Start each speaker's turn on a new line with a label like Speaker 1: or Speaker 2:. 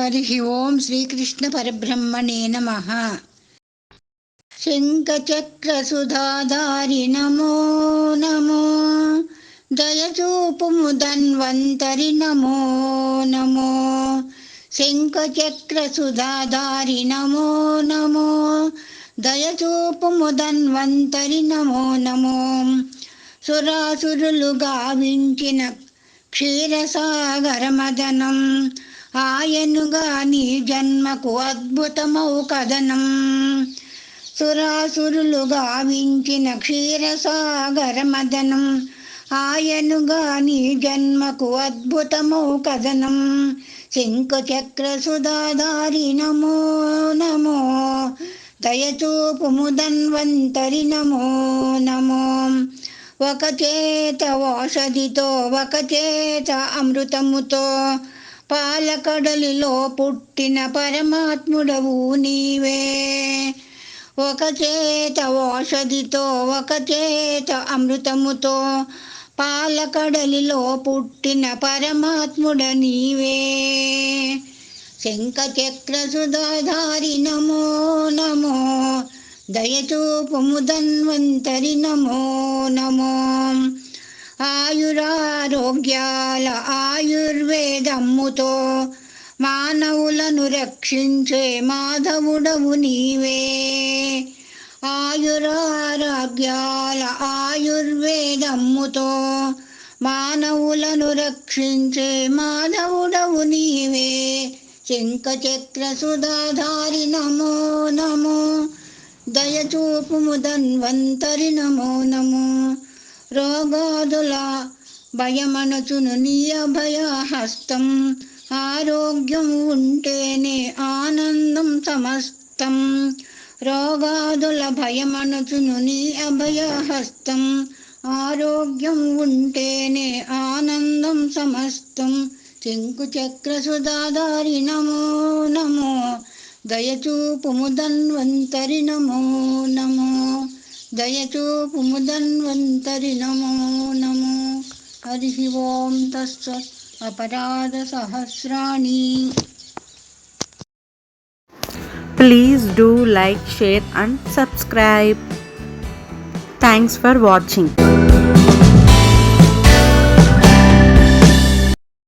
Speaker 1: హరి ఓం శ్రీకృష్ణ పరబ్రహ్మణే నమః. శంఖచక్రసుధాధారి నమో నమో, దయచూపుము ధన్వంతరి నమో నమో. శంఖచక్రసుధాధారి నమో నమో, దయచూపుము ధన్వంతరి నమో నమో. సురాసురులు గావించిన క్షీరసాగరమదనం, ఆయనుగా నీ జన్మకు అద్భుతమౌ కథనం. సురాసురులు గావించిన క్షీరసాగరమదనం, ఆయనుగా నీ జన్మకు అద్భుతమౌ కథనం. శంఖచక్రసుధాధారి నమో నమో, దయచూపుము ధన్వంతరి నమో నమో. ఒక చేత ఔషధితో ఒక చేత అమృతముతో, పాలకడలిలో పుట్టిన పరమాత్ముడవు నీవే. ఒక చేత ఔషధితో ఒక చేత అమృతముతో, పాలకడలిలో పుట్టిన పరమాత్ముడ నీవే. శంఖచక్రసుధాధారి నమో నమో, దయచూపుము ధన్వంతరి నమో నమో. ఆయురారోగ్యాల ఆయుర్వేదమ్ముతో, మానవులను రక్షించే మాధవుడవు నీవే. ఆయురారోగ్యాల ఆయుర్వేదమ్ముతో, మానవులను రక్షించే మాధవుడవు నీవే. శంఖచక్రసుధాధారి నమో నమో, దయచూపుము ధన్వంతరి నమో నమో. రోగాదుల భయమనచును నీ అభయహస్తం, ఆరోగ్యం ఉంటేనే ఆనందం సమస్తం. రోగాదుల భయమనచును నీ అభయహస్తం, ఆరోగ్యం ఉంటేనే ఆనందం సమస్తం. శంఖచక్రసుధాధారి నమో నమో, దయచూపుము ధన్వంతరి నమో నమో. దయచూపుము ధన్వంతరి నమో నమో. హరి ఓం తత్సత్. అపరాధ సహస్రాణి.
Speaker 2: Please do like, share and subscribe. Thanks for watching.